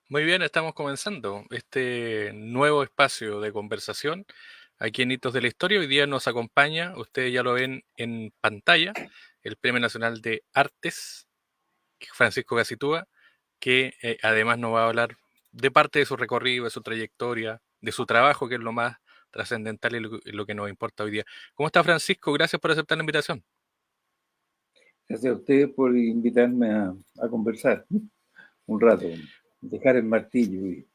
Muy bien, estamos comenzando este nuevo espacio de conversación aquí en Hitos de la Historia. Hoy día nos acompaña, ustedes ya lo ven en pantalla, el Premio Nacional de Artes, Francisco Gacitúa, que además nos va a hablar de parte de su recorrido, de su trayectoria, de su trabajo, que es lo más trascendental y lo que nos importa hoy día. ¿Cómo está Francisco? Gracias por aceptar la invitación. Gracias a ustedes por invitarme a conversar un rato, dejar el martillo y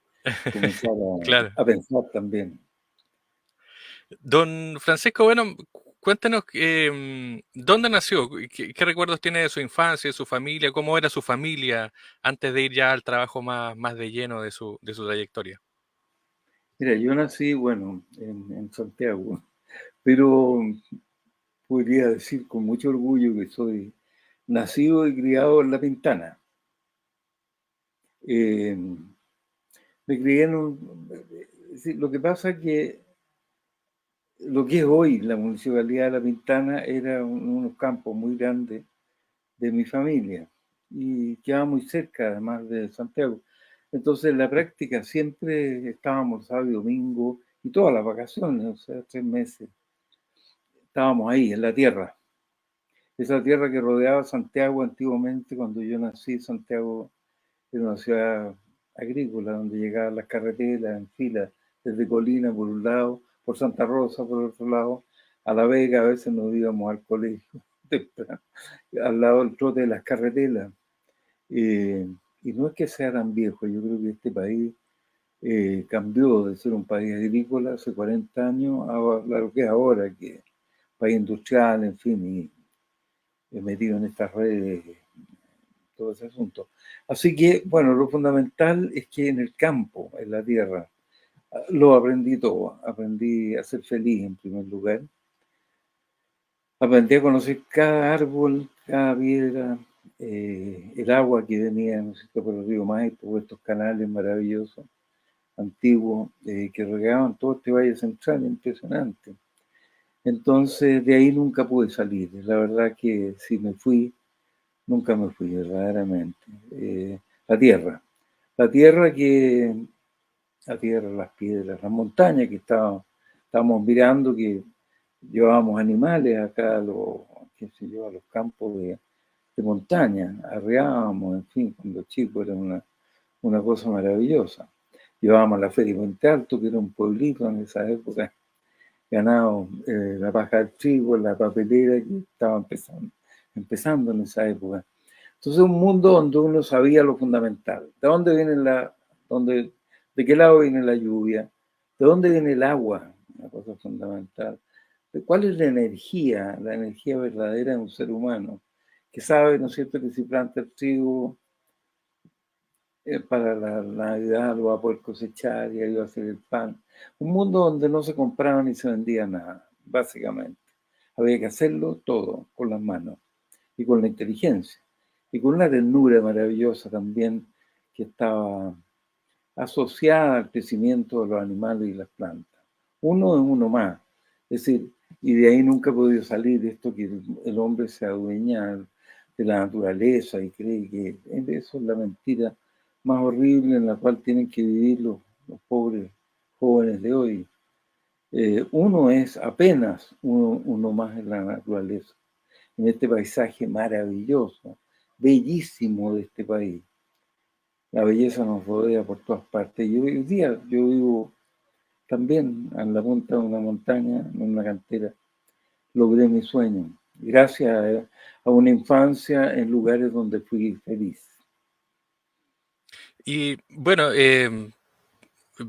comenzar Claro. a pensar también. Don Francisco, bueno, cuéntenos dónde nació, qué recuerdos tiene de su infancia, de su familia, cómo era su familia antes de ir ya al trabajo más de lleno de su trayectoria. Mira, yo nací, bueno, en Santiago, pero podría decir con mucho orgullo que soy nacido y criado en La Pintana. Eh, Me crié en un... sí, lo que pasa es que lo que es hoy la Municipalidad de La Pintana era unos campos muy grandes de mi familia y quedaba muy cerca además de Santiago. Entonces en la práctica siempre estábamos sábado y domingo y todas las vacaciones, o sea, 3 meses, estábamos ahí en la tierra. Esa tierra que rodeaba Santiago antiguamente, cuando yo nací, Santiago era una ciudad agrícola donde llegaban las carreteras en fila, desde Colina por un lado, por Santa Rosa por otro lado, a La Vega a veces nos íbamos al colegio temprano, al lado del trote de las carreteras. Eh, y no es que sea tan viejo, yo creo que este país cambió de ser un país agrícola hace 40 años a lo que es ahora, que es país industrial, en fin, y metido en estas redes, todo ese asunto. Así que, bueno, lo fundamental es que en el campo, en la tierra, lo aprendí todo. Aprendí a ser feliz en primer lugar. Aprendí a conocer cada árbol, cada piedra, el agua que venía, ¿no es cierto?, por el río Maipo, por estos canales maravillosos, antiguos, que regaban todo este valle central, impresionante. Entonces, de ahí nunca pude salir. La verdad que si me fui, nunca me fui, verdaderamente. La tierra. La tierra que, la tierra, las piedras, las montañas que estábamos mirando, que llevábamos animales acá qué sé yo, a los campos de montaña, arreábamos, en fin, cuando chico era una cosa maravillosa. Llevábamos a la Feria de Puente Alto, que era un pueblito en esa época, ganado la paja del trigo, la papelera, que estaba empezando en esa época. Entonces, un mundo donde uno sabía lo fundamental. ¿De dónde viene dónde, de qué lado viene la lluvia? ¿De dónde viene el agua? Una cosa fundamental. ¿De cuál es la energía verdadera de un ser humano? Que sabe, ¿no es cierto?, que si planta el trigo para la Navidad lo va a poder cosechar y ahí va a hacer el pan. Un mundo donde no se compraba ni se vendía nada, básicamente. Había que hacerlo todo con las manos y con la inteligencia y con una ternura maravillosa también que estaba asociada al crecimiento de los animales y las plantas. Uno es uno más, es decir, y de ahí nunca ha podido salir esto que el hombre se adueña de la naturaleza y cree que eso es la mentira más horrible en la cual tienen que vivir los pobres jóvenes de hoy. Uno es apenas uno más en la naturaleza, en este paisaje maravilloso, bellísimo de este país. La belleza nos rodea por todas partes. Y hoy día yo vivo también en la punta de una montaña, en una cantera. Logré mi sueño, gracias a una infancia en lugares donde fui feliz. Y bueno,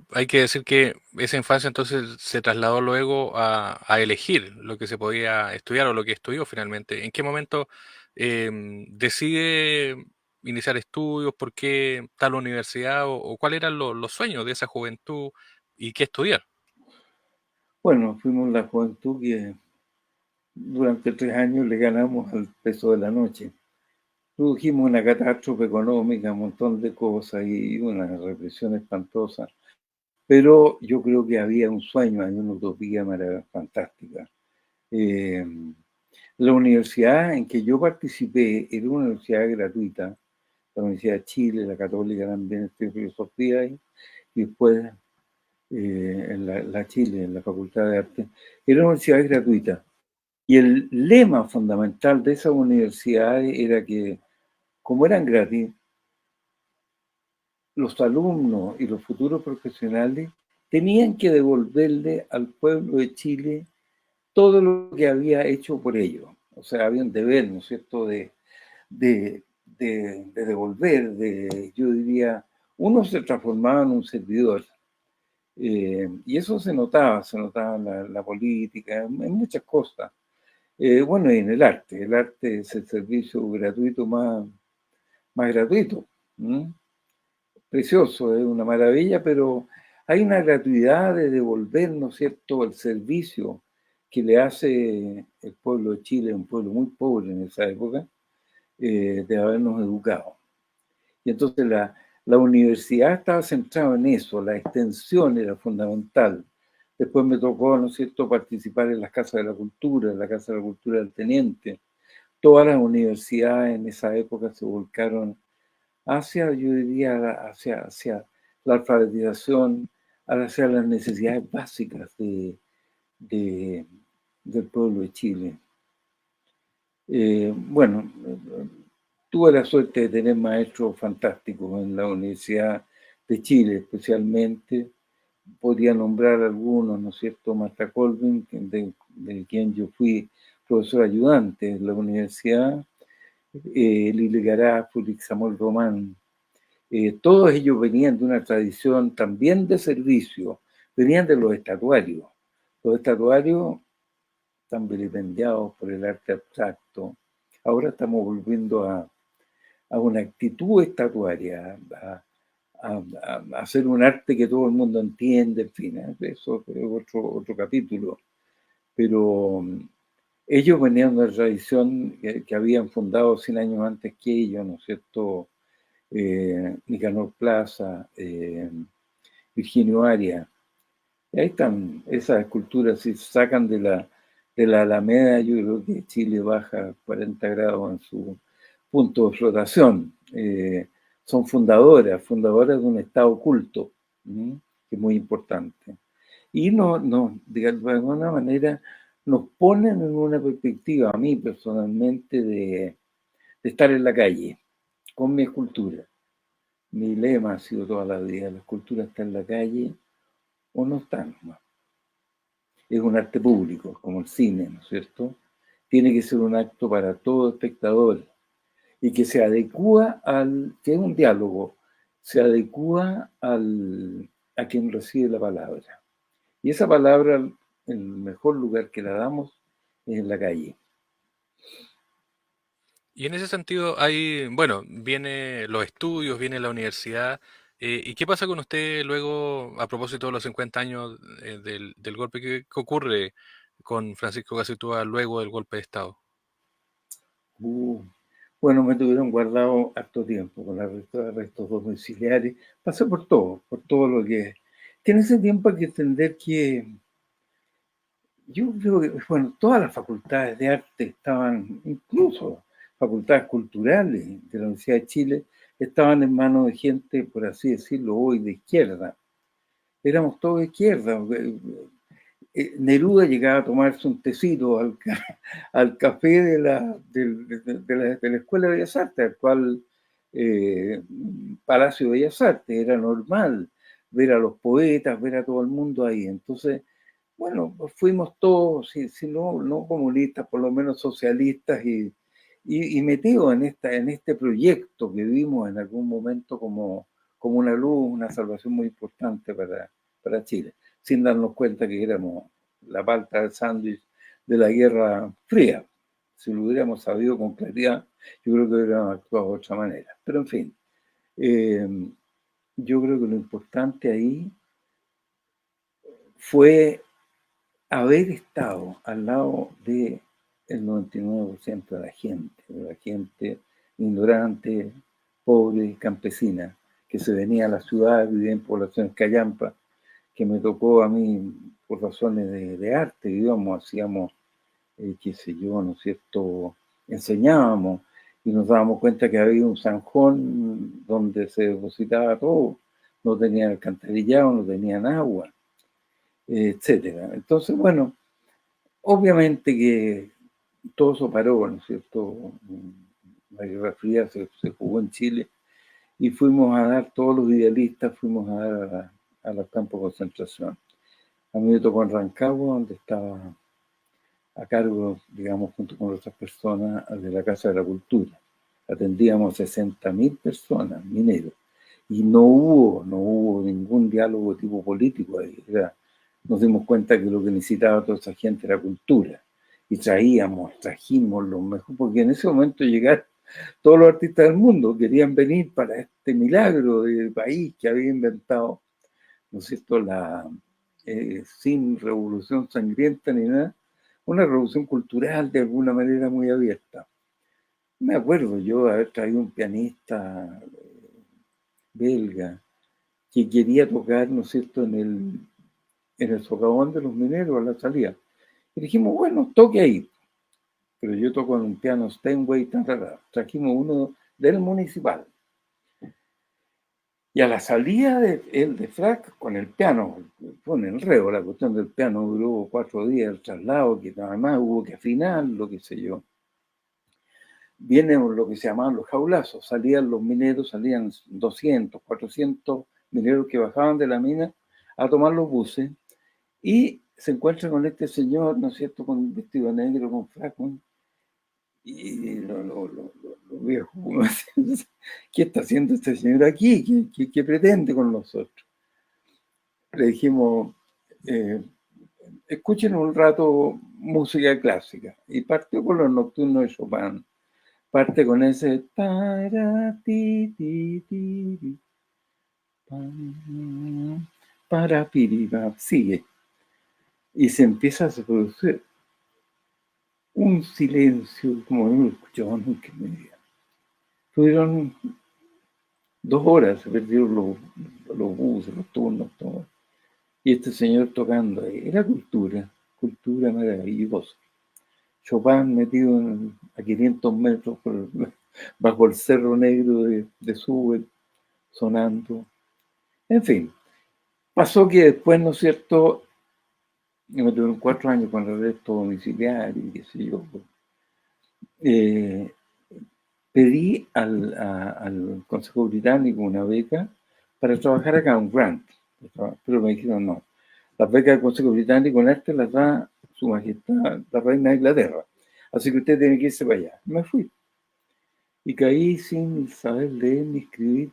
hay que decir que esa infancia entonces se trasladó luego a elegir lo que se podía estudiar o lo que estudió finalmente. ¿En qué momento decide iniciar estudios? ¿Por qué tal universidad? O cuáles eran los sueños de esa juventud y qué estudiar? Bueno, fuimos la juventud que durante 3 años le ganamos al peso de la noche. Produjimos una catástrofe económica, un montón de cosas y una represión espantosa. Pero yo creo que había un sueño, hay una utopía fantástica. La universidad en que yo participé era una universidad gratuita, la Universidad de Chile, la Católica también estudié filosofía ahí, y después en la Chile, en la Facultad de Arte. Era una universidad gratuita. Y el lema fundamental de esas universidades era que, como eran gratis, los alumnos y los futuros profesionales tenían que devolverle al pueblo de Chile todo lo que había hecho por ellos. O sea, había un deber, ¿no es cierto?, de, de devolver, yo diría, uno se transformaba en un servidor. Y eso se notaba en la política, en muchas cosas. Bueno, y en el arte es el servicio gratuito más gratuito. ¿Mm? Precioso, es una maravilla, pero hay una gratuidad de devolver, ¿no es cierto?, el servicio que le hace el pueblo de Chile, un pueblo muy pobre en esa época, de habernos educado. Y entonces la universidad estaba centrada en eso, la extensión era fundamental. Después me tocó, ¿no es cierto?, participar en las Casas de la Cultura, en la Casa de la Cultura del Teniente. Todas las universidades en esa época se volcaron hacia, yo diría, hacia la alfabetización, hacia las necesidades básicas de, del pueblo de Chile. Bueno, tuve la suerte de tener maestros fantásticos en la Universidad de Chile, especialmente. Podría nombrar algunos, ¿no es cierto? Marta Colvin, de quien yo fui profesor ayudante en la universidad, Lili Gará, Félix Samuel Román. Todos ellos venían de una tradición también de servicio, venían de los estatuarios. Los estatuarios están vilipendiados por el arte abstracto. Ahora estamos volviendo a una actitud estatuaria, a hacer un arte que todo el mundo entiende, en fin, eso es otro capítulo. Pero ellos venían de una tradición que habían fundado 100 años antes que ellos, ¿no es cierto? Nicanor Plaza, Virginio Arias. Ahí están esas esculturas, si sacan de la Alameda, yo creo que Chile baja 40 grados en su punto de flotación. Son fundadoras de un estado oculto, que es muy importante. Y de alguna manera nos ponen en una perspectiva, a mí personalmente, de estar en la calle con mi escultura. Mi lema ha sido toda la vida, la escultura está en la calle o no está nomás. Es un arte público, como el cine, ¿no es cierto? Tiene que ser un acto para todo espectador y que se adecúa que es un diálogo, se adecúa a quien recibe la palabra. Y esa palabra, el mejor lugar que la damos es en la calle. Y en ese sentido hay, bueno, viene los estudios, viene la universidad. ¿Y qué pasa con usted luego, a propósito de los 50 años del golpe? ¿Qué ocurre con Francisco Gacitúa luego del golpe de Estado? Uh, bueno, me tuvieron guardado harto tiempo con arrestos domiciliares. Pasé por todo lo que... Que en ese tiempo hay que entender que yo creo que, bueno, todas las facultades de arte estaban, incluso facultades culturales de la Universidad de Chile, estaban en manos de gente, por así decirlo, hoy de izquierda. Éramos todos de izquierda. Neruda llegaba a tomarse un tecito al café de la Escuela de Bellas Artes, actual Palacio de Bellas Artes. Era normal ver a los poetas, ver a todo el mundo ahí. Entonces, bueno, pues fuimos todos, si no comunistas, por lo menos socialistas y metidos en este proyecto que vimos en algún momento como una luz, una salvación muy importante para Chile, sin darnos cuenta que éramos la palta del sándwich de la Guerra Fría. Si lo hubiéramos sabido con claridad, yo creo que hubiéramos actuado de otra manera. Pero en fin, yo creo que lo importante ahí fue haber estado al lado del 99% de la gente ignorante, pobre, campesina, que se venía a la ciudad, vivía en poblaciones callampas, que me tocó a mí por razones de arte, digamos, hacíamos, qué sé yo, ¿no es cierto?, enseñábamos, y nos dábamos cuenta que había un zanjón donde se depositaba todo, no tenían alcantarillado, no tenían agua, etcétera. Entonces, bueno, obviamente que todo eso paró, ¿no es cierto? La Guerra Fría se jugó en Chile y fuimos a dar, todos los idealistas fuimos a dar a los campos de concentración. A mí me tocó en Rancagua, donde estaba a cargo, digamos, junto con otras personas, de la Casa de la Cultura. Atendíamos 60.000 personas, mineros, y no hubo ningún diálogo de tipo político ahí. Nos dimos cuenta que lo que necesitaba toda esa gente era cultura. Y trajimos lo mejor, porque en ese momento llegaron todos los artistas del mundo, querían venir para este milagro de país que había inventado, ¿no es cierto?, sin revolución sangrienta ni nada, una revolución cultural de alguna manera muy abierta. Me acuerdo yo haber traído un pianista belga que quería tocar, ¿no es cierto?, en el socavón de los mineros a la salida. Y dijimos, bueno, toque ahí. Pero yo toco en un piano Steinway, trajimos uno del municipal. Y a la salida de Frac con el piano, fue un enredo, la cuestión del piano duró 4 días, el traslado, que además hubo que afinar, lo que sé yo. Vienen lo que se llamaban los jaulazos, salían los mineros, salían 200, 400 mineros que bajaban de la mina a tomar los buses y se encuentran con este señor, ¿no es cierto?, con un vestido negro, con frac, y los viejos, ¿qué está haciendo este señor aquí? ¿Qué pretende con nosotros? Le dijimos, escuchen un rato música clásica. Y partió con los nocturnos de Chopin. Parte con ese para ti, ti, ti, ti, para piripa, sigue. Y se empieza a producir un silencio como no lo escuchaba nunca en mi vida. Tuvieron 2 horas, se perdieron los buses, los turnos, todo. Y este señor tocando ahí, era cultura maravillosa. Chopin metido a 500 metros bajo el Cerro Negro de Sube, sonando. En fin, pasó que después, ¿no es cierto?, me tuvieron 4 años con arresto domiciliario y qué sé yo. Eh, Pedí al Consejo Británico una beca para trabajar acá, un grant, pero me dijeron no. Las becas del Consejo Británico en arte las da Su Majestad la Reina de Inglaterra. Así que usted tiene que irse para allá. Me fui. Y caí sin saber leer ni escribir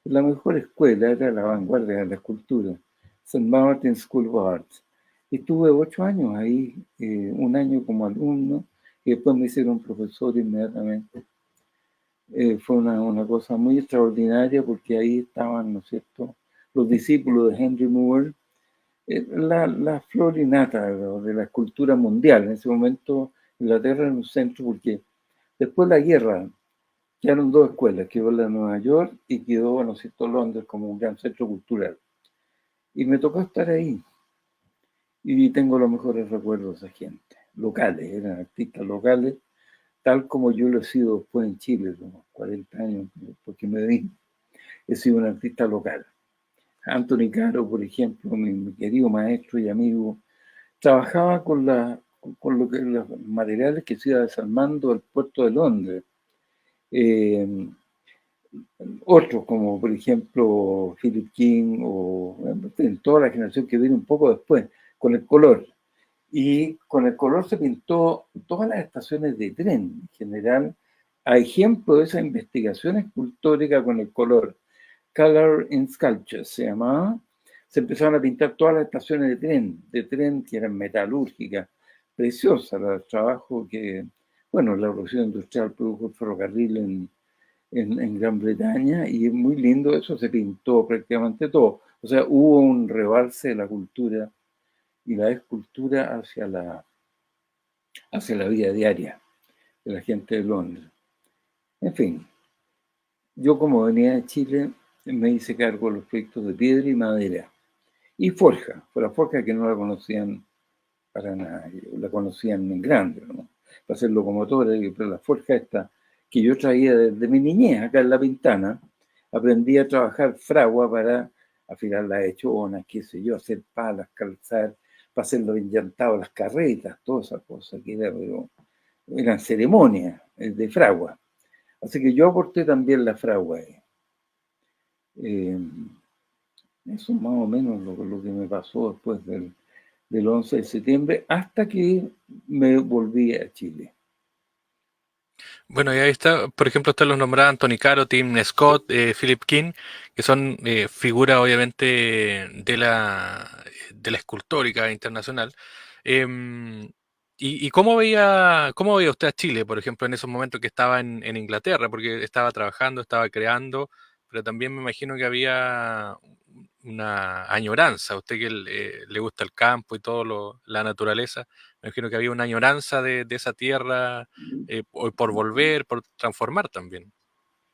en la mejor escuela, era la vanguardia de la escultura, St. Martin's School of Arts. Y estuve 8 años ahí, 1 año como alumno, y después me hicieron profesor inmediatamente. Fue una cosa muy extraordinaria porque ahí estaban, ¿no es cierto?, los discípulos de Henry Moore, la flor y nata de la escultura mundial. En ese momento Inglaterra era un centro porque después de la guerra quedaron 2 escuelas, quedó la de Nueva York y quedó, ¿no es cierto?, Londres como un gran centro cultural. Y me tocó estar ahí y tengo los mejores recuerdos de esa gente, locales, eran artistas locales, tal como yo lo he sido después en Chile, unos 40 años, porque me vine. He sido un artista local. Anthony Caro, por ejemplo, mi querido maestro y amigo, trabajaba con los materiales que se iba desarmando del puerto de Londres. Otros, como por ejemplo Philip King, o en toda la generación que viene un poco después, con el color. Y con el color se pintó todas las estaciones de tren, en general, a ejemplo de esa investigación escultórica con el color. Color in Sculpture se llamaba. Se empezaron a pintar todas las estaciones de tren que eran metalúrgicas, preciosas, el trabajo que, bueno, la revolución industrial produjo el ferrocarril en Gran Bretaña, y es muy lindo eso, se pintó prácticamente todo. O sea, hubo un rebalse de la cultura y la escultura hacia la vida diaria de la gente de Londres. En fin, yo como venía de Chile me hice cargo de los proyectos de piedra y madera. Y forja, fue la forja que no la conocían para nada, la conocían en grande, ¿no?, para hacer locomotores, pero la forja esta que yo traía desde mi niñez acá en La Pintana. Aprendí a trabajar fragua para afilar las hechonas, qué sé yo, hacer palas, calzar, para hacer los enllantados, las carretas, todas esas cosas que era, pero eran ceremonias de fragua. Así que yo aporté también la fragua. Eso más o menos lo que me pasó después del 11 de septiembre, hasta que me volví a Chile. Bueno, y ahí está, por ejemplo, están los nombrados Tony Caro, Tim Scott, Philip King, que son figuras obviamente de la escultórica internacional. Em, y cómo veía usted a Chile, por ejemplo, en esos momentos que estaba en Inglaterra? Porque estaba trabajando, estaba creando, pero también me imagino que había una añoranza, a usted que le gusta el campo y todo la naturaleza, me imagino que había una añoranza de esa tierra por volver, por transformar también.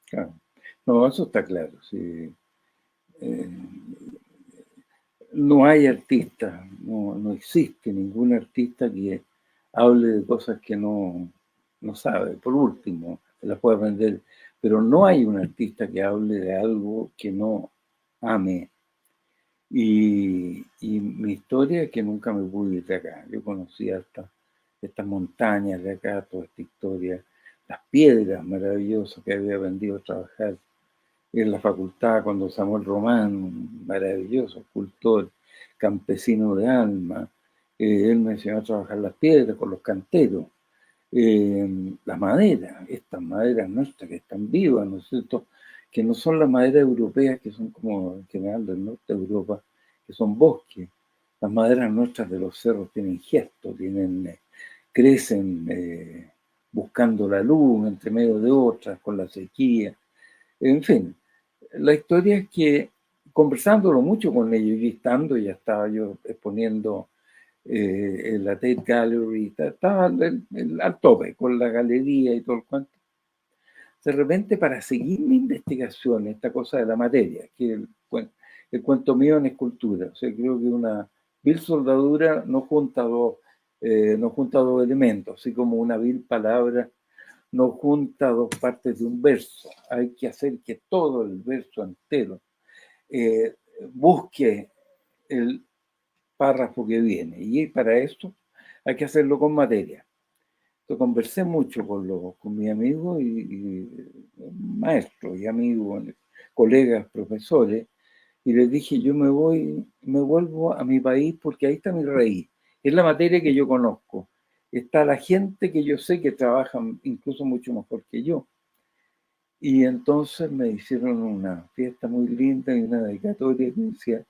Claro. No, eso está claro. Sí. Eh, no hay artista, no existe ningún artista que hable de cosas que no sabe. Por último, se las puede aprender, pero no hay un artista que hable de algo que no ame. Y mi historia es que nunca me pude ir de acá. Yo conocía estas montañas de acá, toda esta historia, las piedras maravillosas que había aprendido a trabajar en la facultad cuando Samuel Román, un maravilloso escultor, campesino de alma, él me enseñó a trabajar las piedras con los canteros, las maderas, estas maderas nuestras que están vivas, ¿no es cierto? Que no son las maderas europeas, que son como en general del norte de Europa, que son bosques. Las maderas nuestras de los cerros tienen gesto, crecen buscando la luz entre medio de otras, con la sequía. En fin, la historia es que conversándolo mucho con ellos y estando, ya estaba yo exponiendo en la Tate Gallery, estaba al tope con la galería y todo el cuento. De repente, para seguir mi investigación, esta cosa de la materia, que el cuento mío en escultura, o sea, creo que una vil soldadura no junta dos elementos, así como una vil palabra no junta dos partes de un verso. Hay que hacer que todo el verso entero eh, busque el párrafo que viene. Y para esto hay que hacerlo con materia. Entonces, conversé mucho con mis amigos y maestros y amigos, colegas, profesores, y les dije, yo me vuelvo a mi país porque ahí está mi raíz. Es la materia que yo conozco. Está la gente que yo sé que trabaja incluso mucho mejor que yo. Y entonces me hicieron una fiesta muy linda y una dedicatoria que decía,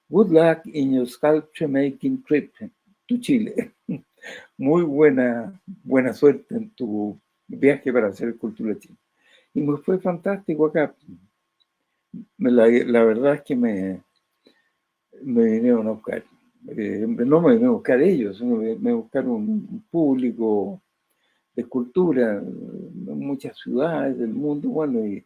Good luck in your sculpture making trip to Chile. Muy buena suerte en tu viaje para hacer escultura chile. Y me fue fantástico acá. La verdad es que me vinieron a buscar. No me vinieron a buscar ellos, sino me buscaron un público de escultura en muchas ciudades del mundo. Bueno, y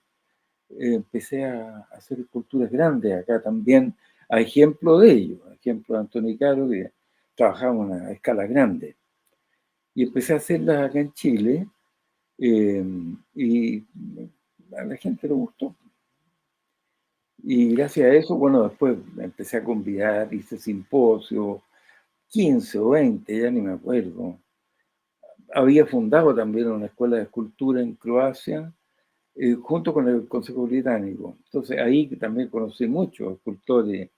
empecé a hacer esculturas grandes acá también, a ejemplo de ellos, a ejemplo de Antonio Caro, que trabajamos a escala grande. Y empecé a hacerlas acá en Chile eh, y a la gente le gustó. Y gracias a eso, bueno, después empecé a convidar, hice simposio, 15 o 20, ya ni me acuerdo. Había fundado también una escuela de escultura en Croacia, junto con el Consejo Británico. Entonces ahí también conocí muchos escultores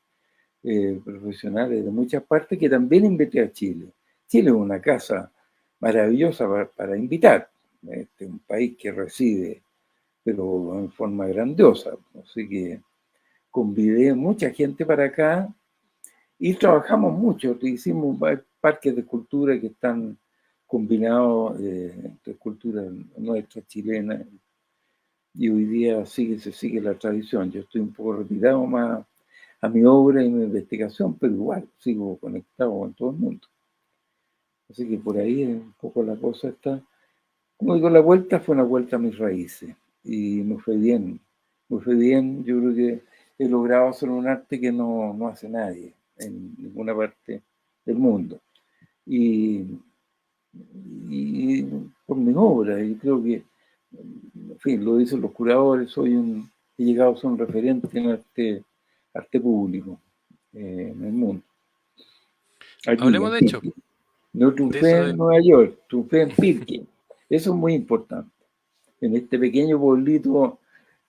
profesionales de muchas partes que también invité a Chile. Chile es una casa maravillosa para invitar, un país que recibe, pero en forma grandiosa. Así que convidé mucha gente para acá y trabajamos mucho. Hicimos parques de escultura que están combinados entre escultura nuestra chilena y hoy día se sigue la tradición. Yo estoy un poco retirado más a mi obra y mi investigación, pero igual sigo conectado con todo el mundo. Así que por ahí un poco la cosa está. Como digo, la vuelta fue una vuelta a mis raíces y me fue bien, me fue bien. Yo creo que he logrado hacer un arte que no hace nadie en ninguna parte del mundo. Y, y por mi obra, y creo que En fin, lo dicen los curadores, he llegado a ser un referente en arte público en el mundo. Aquí, Hablemos en de hecho Pirque. No de triunfé eso en Nueva York, triunfé en Pirque. Eso es muy importante. En este pequeño pueblito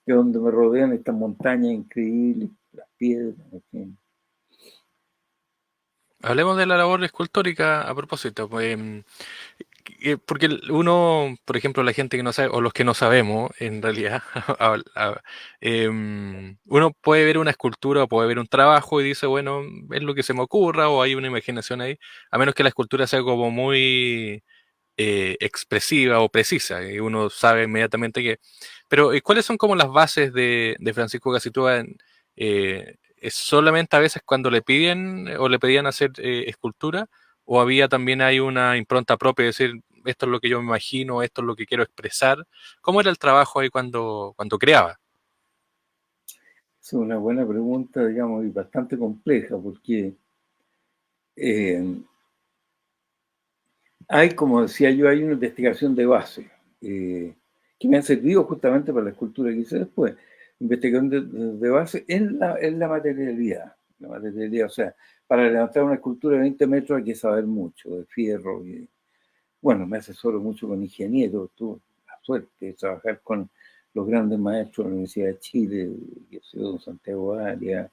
que donde me rodean estas montañas increíbles, las piedras, en fin. hablemos de la labor escultórica a propósito. Porque uno, por ejemplo, la gente que no sabe, o los que no sabemos, en realidad, uno puede ver una escultura o puede ver un trabajo y dice, bueno, es lo que se me ocurra o hay una imaginación ahí, a menos que la escultura sea como muy expresiva o precisa, y uno sabe inmediatamente que... Pero, ¿cuáles son como las bases de Francisco Casitúa? ¿Es solamente a veces cuando le piden o le pedían hacer escultura? ¿O había también hay una impronta propia, es decir, esto es lo que yo me imagino, esto es lo que quiero expresar? ¿Cómo era el trabajo ahí cuando creaba? Es una buena pregunta, digamos, y bastante compleja, porque eh, hay, como decía yo, hay una investigación de base eh, que me ha servido justamente para la escultura que hice después. Investigación de base en la materialidad. La materialidad, o sea, para levantar una escultura de 20 metros hay que saber mucho de fierro. Bueno, me asesoro mucho con ingenieros. Tuve la suerte de trabajar con los grandes maestros de la Universidad de Chile, que ha sido Santiago Arias,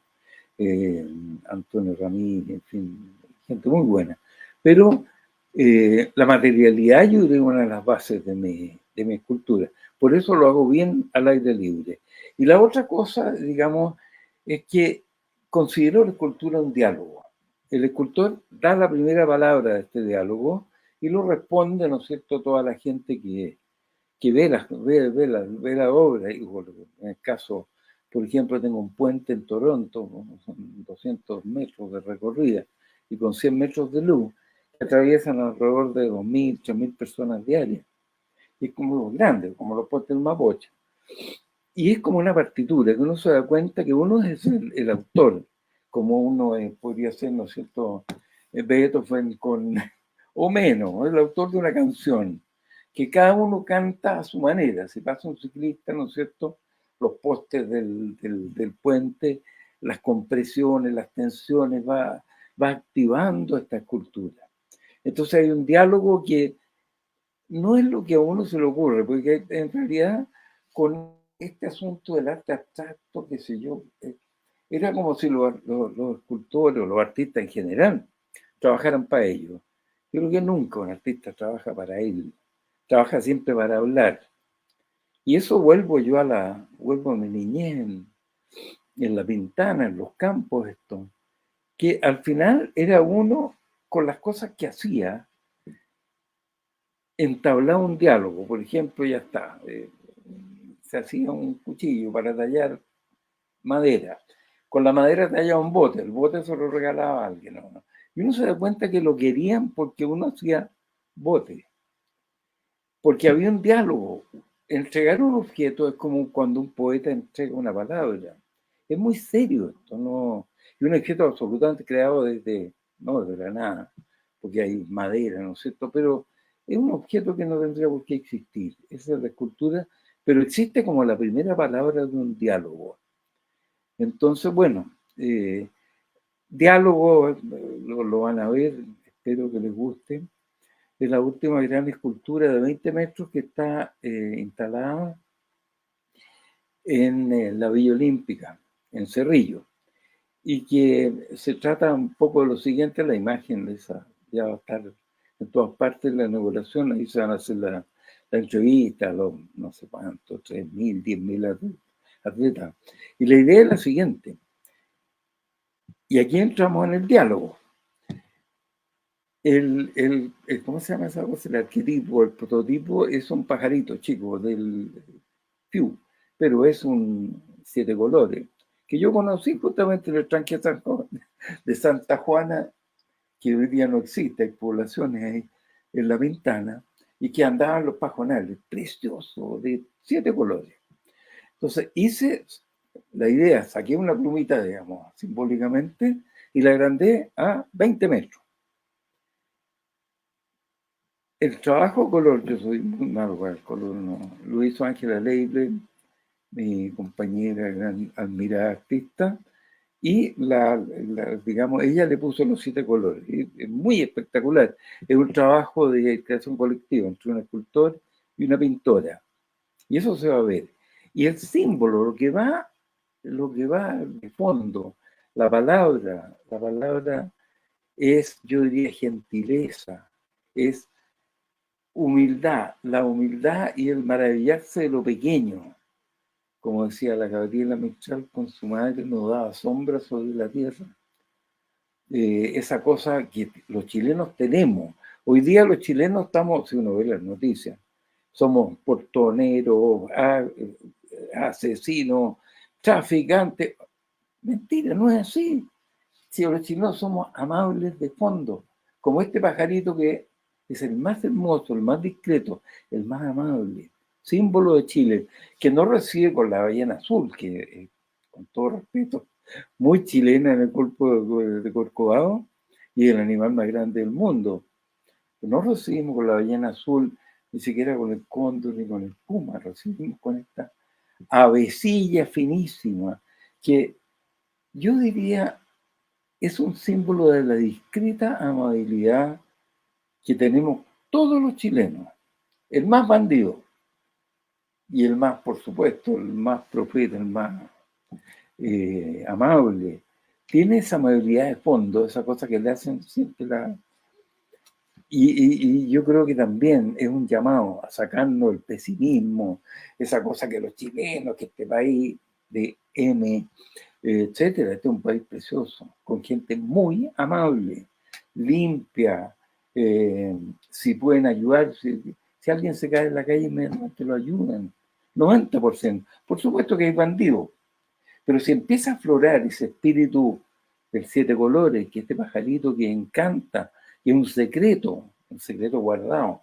Antonio Ramírez, en fin, gente muy buena. Pero la materialidad yo creo que es una de las bases de mi escultura. Por eso lo hago bien al aire libre. Y la otra cosa, digamos, es que considero la escultura un diálogo. El escultor da la primera palabra de este diálogo y lo responde, ¿no es cierto?, toda la gente que ve la obra. Y bueno, en el caso, por ejemplo, tengo un puente en Toronto, son 200 metros de recorrida y con 100 metros de luz, que atraviesan alrededor de 2.000, 3.000 personas diarias. Y es como grande, como los puentes del Mapocho. Y es como una partitura, que uno se da cuenta que uno es el autor, como uno podría ser, ¿no es cierto?, Beethoven o menos, el autor de una canción, que cada uno canta a su manera. Si pasa un ciclista, ¿no es cierto?, los postes del puente, las compresiones, las tensiones, va activando esta escultura. Entonces hay un diálogo que no es lo que a uno se le ocurre, porque en realidad con este asunto del arte abstracto, qué sé yo, era como si los escultores o los artistas en general trabajaran para ellos. Yo creo que nunca un artista trabaja para él, trabaja siempre para hablar. Y eso vuelvo a mi niñez en La Pintana, en los campos, esto, que al final era uno con las cosas que hacía, entablaba un diálogo. Por ejemplo, ya está, se hacía un cuchillo para tallar madera. Con la madera tallaba un bote, el bote se lo regalaba a alguien, ¿no? Y uno se da cuenta que lo querían porque uno hacía bote, porque había un diálogo. Entregar un objeto es como cuando un poeta entrega una palabra. Es muy serio esto, ¿no? Y un objeto absolutamente creado no desde la nada, porque hay madera, ¿no es cierto? Pero es un objeto que no tendría por qué existir. Esa es la escultura, pero existe como la primera palabra de un diálogo. Entonces, bueno, diálogo, lo van a ver, espero que les guste. Es la última gran escultura de 20 metros que está instalada en la Villa Olímpica, en Cerrillo, y que se trata un poco de lo siguiente, la imagen de esa, ya va a estar en todas partes la inauguración, ahí se van a hacer la entrevista, los no sé cuántos, 3.000, 10.000 atletas. Y la idea es la siguiente, y aquí entramos en el diálogo. ¿Cómo se llama esa cosa? El arquetipo, el prototipo es un pajarito chico del Piu, pero es un siete colores, que yo conocí justamente en el tranque de Santa Juana, que hoy día no existe, hay poblaciones ahí en La Pintana, y que andaban los pajonales, preciosos, de siete colores. Entonces hice la idea, saqué una plumita, digamos, simbólicamente, y la agrandé a 20 metros. El trabajo color, yo soy muy malo para el color, no. Lo hizo Ángela Leible, mi compañera, gran admirada artista, y digamos, ella le puso los 7 colores. Y es muy espectacular. Es un trabajo de creación colectiva entre un escultor y una pintora. Y eso se va a ver. Y el símbolo, lo que va de fondo, la palabra es, yo diría, gentileza, es humildad, la humildad y el maravillarse de lo pequeño. Como decía la Gabriela Mistral, con su madre nos daba sombra sobre la tierra. Esa cosa que los chilenos tenemos. Hoy día los chilenos estamos, si uno ve las noticias, somos portoneros, asesinos, traficantes. Mentira, no es así. Si los chilenos somos amables de fondo, como este pajarito que es el más hermoso, el más discreto, el más amable, símbolo de Chile, que no recibe con la ballena azul, que con todo respeto, muy chilena en el cuerpo de Corcovado y el animal más grande del mundo. No recibimos con la ballena azul, ni siquiera con el cóndor ni con el puma, recibimos con esta avecilla finísima, que yo diría es un símbolo de la discreta amabilidad que tenemos todos los chilenos. El más bandido y el más, por supuesto, el más profeta, el más amable, tiene esa amabilidad de fondo, esa cosa que le hacen siempre la... Y yo creo que también es un llamado a sacarnos el pesimismo, esa cosa que los chilenos, que este país de M, etcétera. Este es un país precioso, con gente muy amable, limpia. Si pueden ayudar, si alguien se cae en la calle, inmediatamente lo ayudan. 90%. Por supuesto que hay bandidos, pero si empieza a aflorar ese espíritu del 7 colores, que este pajarito que encanta, que es un secreto guardado,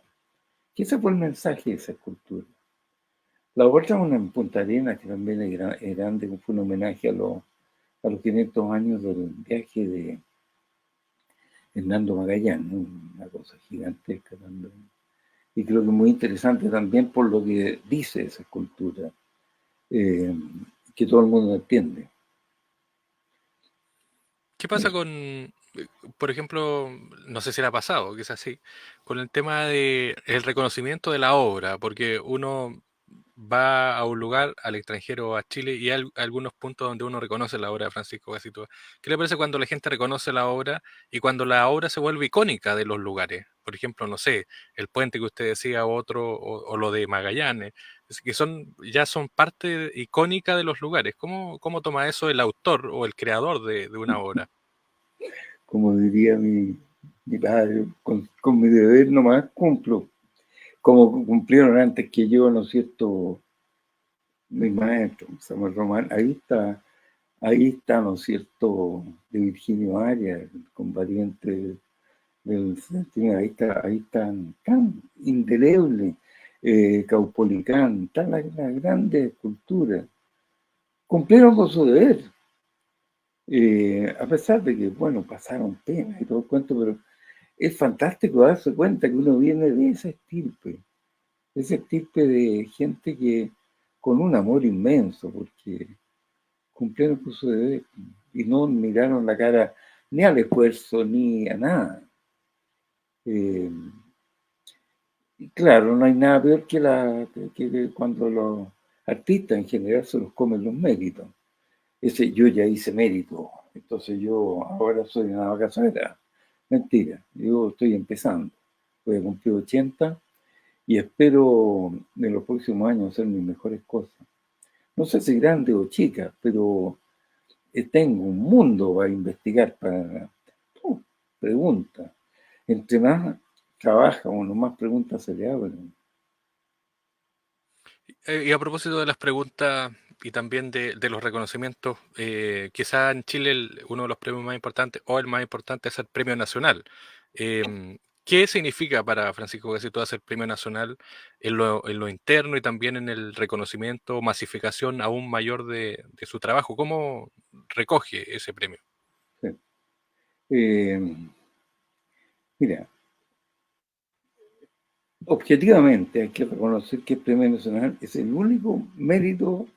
que ese fue el mensaje de esa escultura. La otra, una en Punta Arenas, que también es grande, que fue un homenaje a los 500 años del viaje de Hernando Magallanes, una cosa gigantesca también. Y creo que muy interesante también por lo que dice esa escultura, eh, que todo el mundo entiende. ¿Qué pasa con, por ejemplo, no sé si le ha pasado, quizás sí, con el tema de el reconocimiento de la obra? Porque uno va a un lugar, al extranjero, a Chile, y hay algunos puntos donde uno reconoce la obra de Francisco Gacito. ¿Qué le parece cuando la gente reconoce la obra y cuando la obra se vuelve icónica de los lugares? Por ejemplo, no sé, el puente que usted decía, otro, o lo de Magallanes, que ya son parte icónica de los lugares. ¿Cómo toma eso el autor o el creador de una obra? Como diría mi padre, con mi deber nomás cumplo, como cumplieron antes que yo, ¿no es cierto?, mis maestros, Samuel Román, ahí está, ¿no es cierto?, de Virginio Arias, el combatiente del 69, ahí están tan indeleble, Caupolicán, están las grandes esculturas, cumplieron con su deber, a pesar de que, bueno, pasaron penas y todo el cuento, pero es fantástico darse cuenta que uno viene de esa estirpe de gente que con un amor inmenso, porque cumplieron con su deber y no miraron la cara ni al esfuerzo ni a nada. Eh, y claro, no hay nada peor que cuando los artistas en general se los comen los méritos. Ese yo ya hice mérito, entonces yo ahora soy una vaca sagrada. Mentira, yo estoy empezando. Voy a cumplir 80 y espero en los próximos años hacer mis mejores cosas. No sé si grande o chica, pero tengo un mundo a investigar para preguntas. Entre más trabaja uno, más preguntas se le abren. Y a propósito de las preguntas y también de los reconocimientos, quizá en Chile uno de los premios más importantes o el más importante es el Premio Nacional. ¿Qué significa para Francisco Gacito hacer Premio Nacional en lo interno y también en el reconocimiento o masificación aún mayor de su trabajo? ¿Cómo recoge ese premio? Sí. Eh, Mira, objetivamente hay que reconocer que el Premio Nacional es el único mérito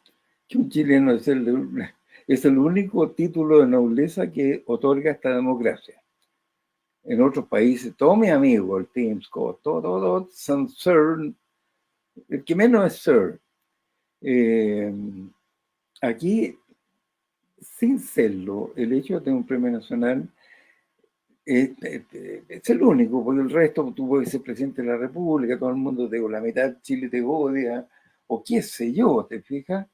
que un chileno, es el único título de nobleza que otorga esta democracia. En otros países, todos mis amigos, el Tim Scott, todos son Sir, el que menos es Sir. Eh, Aquí, sin serlo, el hecho de tener un premio nacional es el único, porque el resto tú puedes ser presidente de la República, todo el mundo, la mitad de Chile te odia, o qué sé yo, ¿te fijas?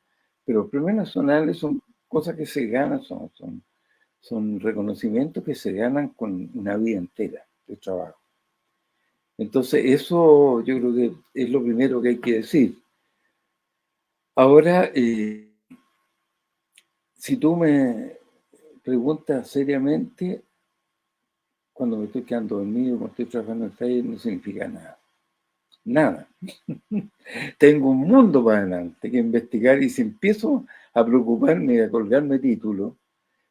Pero los premios nacionales son cosas que se ganan, son reconocimientos que se ganan con una vida entera de trabajo. Entonces, eso yo creo que es lo primero que hay que decir. Ahora, si tú me preguntas seriamente, cuando me estoy quedando dormido, cuando estoy trabajando en el taller, no significa nada. Nada. Tengo un mundo para adelante que investigar y si empiezo a preocuparme y a colgarme títulos,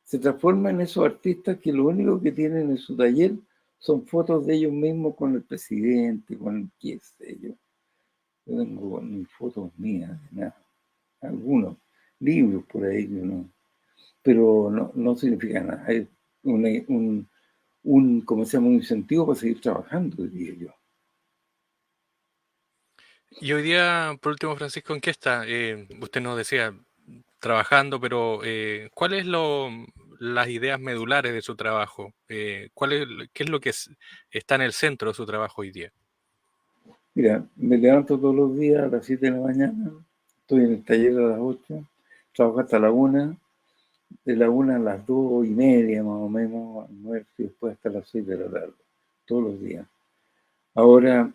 se transforma en esos artistas que lo único que tienen en su taller son fotos de ellos mismos con el presidente, con qué sé yo. Yo tengo ni fotos mías, nada. Algunos libros por ahí que no. Pero no significa nada. Es ¿cómo se llama? Un incentivo para seguir trabajando, diría yo. Y hoy día, por último, Francisco, ¿en qué está? Usted nos decía, trabajando, pero ¿cuáles las ideas medulares de su trabajo? ¿Qué es lo que está en el centro de su trabajo hoy día? Mira, me levanto todos los días a las 7 de la mañana, estoy en el taller a las 8, trabajo hasta la 1, de la 1 a las 2:30 más o menos, almuerzo y después hasta las 6 de la tarde, todos los días. Ahora,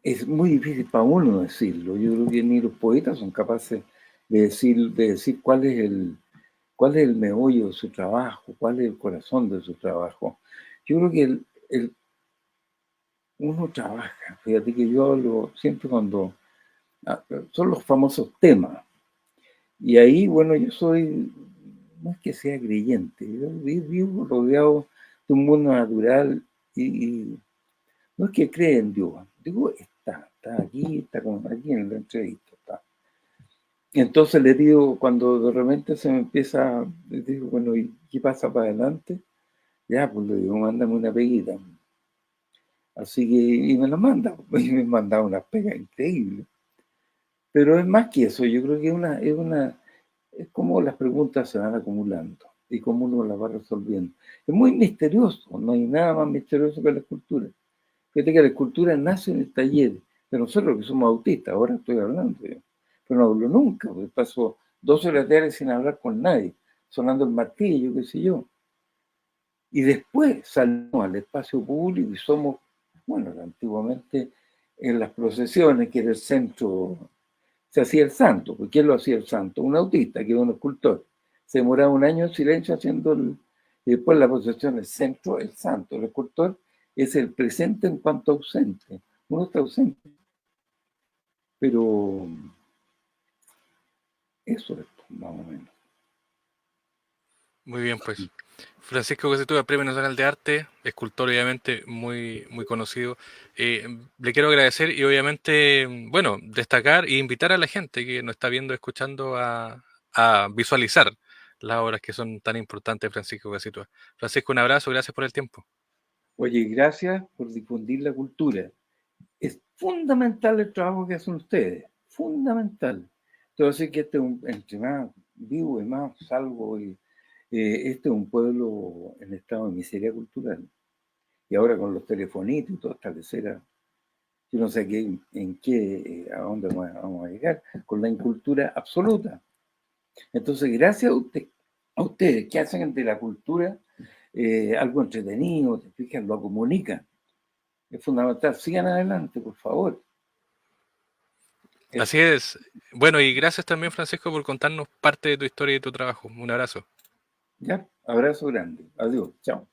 es muy difícil para uno decirlo, yo creo que ni los poetas son capaces de decir cuál es el meollo de su trabajo, cuál es el corazón de su trabajo. Yo creo que uno trabaja, fíjate que yo hablo siempre cuando son los famosos temas. Y ahí, bueno, yo soy, no es que sea creyente, yo vivo rodeado de un mundo natural y no es que crea en Dios, digo, está aquí, está como aquí en la entrevista, está. Entonces le digo, cuando de repente se me empieza, le digo, bueno, ¿y qué pasa para adelante? Ya, pues le digo, mándame una peguita. Así que, y me la manda, y me manda una pega increíble. Pero es más que eso, yo creo que es como las preguntas se van acumulando y cómo uno las va resolviendo. Es muy misterioso, no hay nada más misterioso que la escultura. Fíjate que la escultura nace en el taller de nosotros que somos autistas, ahora estoy hablando yo, pero no hablo nunca, porque paso 12 horas diarias sin hablar con nadie, sonando el martillo, qué sé yo. Y después salimos al espacio público y somos, bueno, antiguamente en las procesiones, que era el centro, se hacía el santo. ¿Por quién lo hacía el santo? Un autista, que era un escultor. Se demoraba un año en silencio haciendo y después la procesión, el centro, el santo. El escultor es el presente en cuanto ausente. Uno está ausente, pero eso es más o menos. Muy bien, pues. Francisco Cositúa, Premio Nacional de Arte, escultor obviamente muy, muy conocido. Le quiero agradecer y obviamente, bueno, destacar e invitar a la gente que nos está viendo, escuchando a visualizar las obras que son tan importantes de Francisco Cositúa. Francisco, un abrazo, gracias por el tiempo. Oye, gracias por difundir la cultura. Es fundamental el trabajo que hacen ustedes, fundamental. Entonces, que entre más vivo y más salvo, este es un pueblo en estado de miseria cultural. Y ahora con los telefonitos y toda esta lecera, yo no sé a dónde vamos a llegar, con la incultura absoluta. Entonces, gracias a ustedes que hacen de la cultura algo entretenido, te fijas, lo comunican. Es fundamental. Sigan adelante, por favor. Eso. Así es. Bueno, y gracias también, Francisco, por contarnos parte de tu historia y tu trabajo. Un abrazo. Ya, abrazo grande. Adiós. Chao.